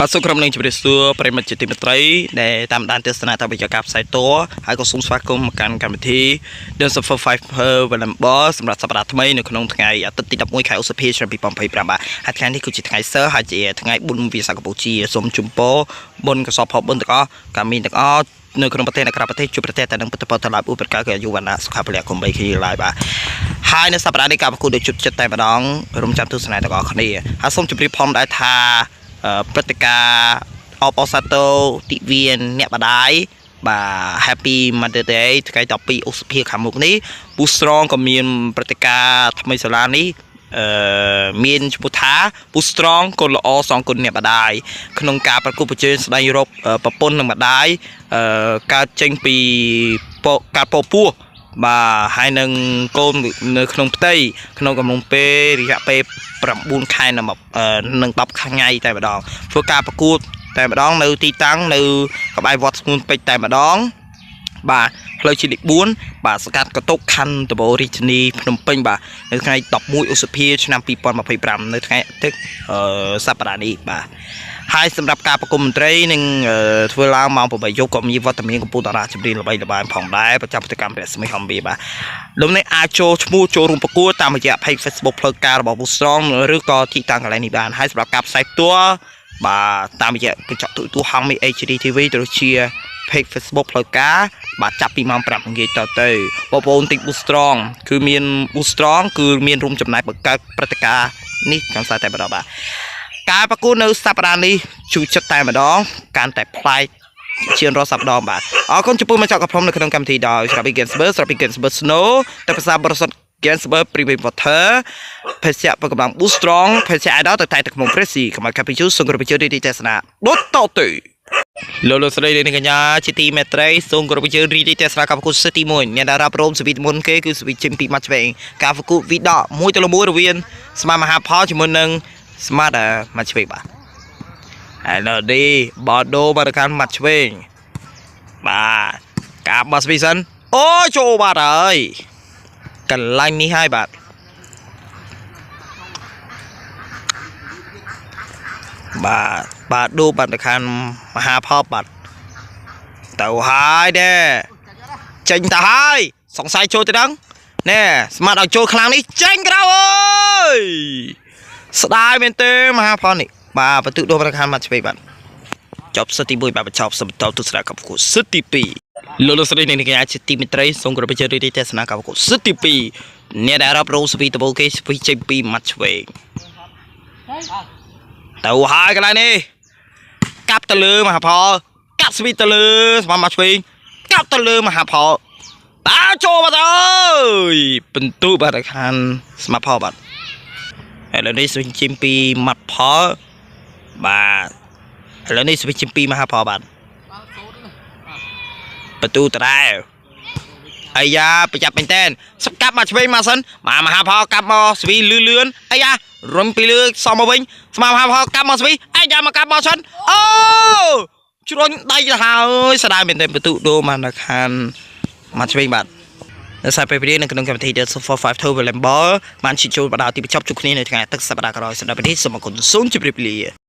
បាទសូមក្រុមនឹងជម្រាបសួរប្រិមត្តជាទីមេត្រីដែលតាមដានទស្សនាតាមវិទ្យាការផ្សាយតហើយក៏សូមស្វាគមន៍មកកាន់កម្មវិធី The Super 5 Per Valembor សម្រាប់សប្តាហ៍ថ្មីនៅក្នុងថ្ងៃអាទិត្យទី11ខែឧសភាឆ្នាំ2025បាទហើយថ្ងៃនេះគឺជាថ្ងៃសៅរ៍ហើយជាថ្ងៃបុណ្យវិសាខបូជាសូមជូនពរបុណ្យកុសលផលបុណ្យទាំងអស់កាមីនទាំងអស់នៅក្នុងប្រទេសនិងក្រៅប្រទេសជួបប្រទេសតែនឹងពុទ្ធពរត្រឡប់ឧបការកអាយុវណ្ណៈសុខភាពកុំបីគ្នាឡើយបាទហើយនៅសប្តាហ៍នេះការប្រគួតដូចជុតចិត្តតែម្ដងរំចាំទស្សនាទាំងអស់គ្នាហើយសូមជម្រាបផងដែរថាព្រឹត្តិការណ៍អបអសាទរទិវាអ្នកបដាយបាទ Happy Mother Day ថ្ងៃ12ឧសភាខាងមុខនេះ Boostrong ក៏មានព្រឹត្តិការណ៍ថ្មីសាលានេះមានឈ្មោះថា Boostrong កូនល្អសងគុណអ្នកបដាយក្នុងការប្រគល់ប្រជែងស្ដែងរកប្រពន្ធនិងម្ដាយកើតចេញពីការពោពោះបាទហើយនឹងកូននៅក្នុងផ្ទៃក្នុងកំឡុងពេលរយៈពេល9ខែនឹង10ថ្ងៃតែម្ដងធ្វើការប្រកួតតែម្ដងនៅទីតាំងនៅក្បែរវត្តស្ងួនពេជ្រតែម្ដងបាទផ្លូវជាតិលេខ4បាទសង្កាត់កតុកខណ្ឌតបូររាជធានីភ្នំពេញបាទនៅថ្ងៃ11ឧសភាឆ្នាំ2025នៅថ្ងៃអាទិត្យសប្តាហ៍នេះបាទហើយសម្រាប់ការប្រគំមន្ត្រីនឹងធ្វើឡើងម៉ោង8យប់ក៏មានវត្តមានកម្ពុជាតារាចម្រៀងល្បីល្បាញផងដែរប្រចាំប្រតិកម្មរស្មីហំប៊ីបាទលោកអ្នកអាចចូលឈ្មោះចូលរួមប្រកួតតាមរយៈ page Facebook ផ្លូវការរបស់ Boostrong ឬក៏ទីតាំងកន្លែងនេះបានហើយសម្រាប់ការផ្សាយផ្ទាល់បាទតាមរយៈកញ្ចក់ទូរទស្សន៍ហងមី HD TV ទៅជា page Facebook ផ្លូវការបាទចាប់ពីម៉ោង5ល្ងាចតទៅបងប្អូនទិញ Boostrong គឺមាន Boostrong គឺមានរួមចំណាយបង្កើតព្រឹត្តិការណ៍នេះកំសាន្តតែម្ដងបាទការប្រគួតនៅសប្តាហ៍នេះជួយចិត្តតែម្ដងកាន់តែប្លែកជារាល់សប្តាហ៍បាទអរគុណចំពោះមកចកក្រុមនៅក្នុងកម្មវិធីដោយស្រាប់ពី Gensburg Snow តែភាសាបរិសុទ្ធ Gensburg Premium Water ភេសជ្ជៈប្រកំបាំង Boostrong ភេសជ្ជៈ Idol ទៅតែក្នុង Pressy កម្ពុជាកាពីជូសង្គ្រោះវិជ័យរីទេសនាដូចតទៅលោកស្រីនាងកញ្ញាជាទីមេត្រីសូមគោរពជឿរីទេសនាការប្រកួតសិតទី1អ្នកដែលរ៉ាប់រោមសវិតមុនគេគឺសវិតជិមពីម៉ាត់ឆ្វេងការប្រកួតវីដក1 ទៅ 1រវាងស្មាមហាផលជាមួយនឹងស្មាតម៉ាត់ឆ្វេងបាទហើយនៅនេះបដូមកទៅកាន់ម៉ាត់ឆ្វេងបាទការបោះស្វីសិនអូចូលបាត់ហើយកន្លែងនេះហើយបាទបាទដូបាត់ទៅខាងមហាផលបាទទៅហើយដែរចេញទៅហើយសង្ស័យចូលទៅដឹងណែស្មាតឲ្យចូលខ្លាំងនេះចេញក្រៅអើយស្ដាយមែនទេមហាផលនេះបាទបន្ទុកដូរប្រខានមកឆ្វេងបាទចប់សិតទី1បាទបញ្ចប់សម្តទស្សនៈកម្មគូសិតទី2លោកស្រីនាងកញ្ញាជាទីមេត្រីសូមគោរពជឿរីទេសនាកម្មគូសិតទី2អ្នកដែលរាប់រងសវីតបូគេស្វីចេញពីម៉ាត់ឆ្វេងទៅហើយកន្លែងនេះកាប់ទៅលើមហាផលកាប់ស្វីទៅលើស្មាម៉ាត់ឆ្វេងកាប់ទៅលើមហាផលបាទចូលបាត់អើយបន្ទុកបាទខាងស្មាផលបាទឥឡូវនេះស្វីជិមពីម៉ាត់ផលបាទឥឡូវនេះស្វីជិមពីមហាផលបាទបន្ទូតដែរអាយ៉ាប្រយ័ត្នមែនតើស្កាប់មកឆ្វេងមកសិនមហាផលកាប់មកស្វីលឿនអាយ៉ារុំពីលើសំមកវិញស្មាមហាផលកាប់មកស្វីអាយ៉ាមកកាប់មកសិនអូជ្រុញដៃទៅហើយស្ដាយមែនតើបន្ទូដូរមកនៅខាងមកឆ្វេងបាទនៅសាយពេលវេលានៅក្នុងកម្មវិធី The Super 5 Per Valembor បានជិះចូលបដាទីបញ្ចប់ជួបគ្នានៅថ្ងៃអាទិត្យសប្តាហ៍ក្រោយសម្រាប់ប្រទេសសូមអរគុណសូមជម្រាបលា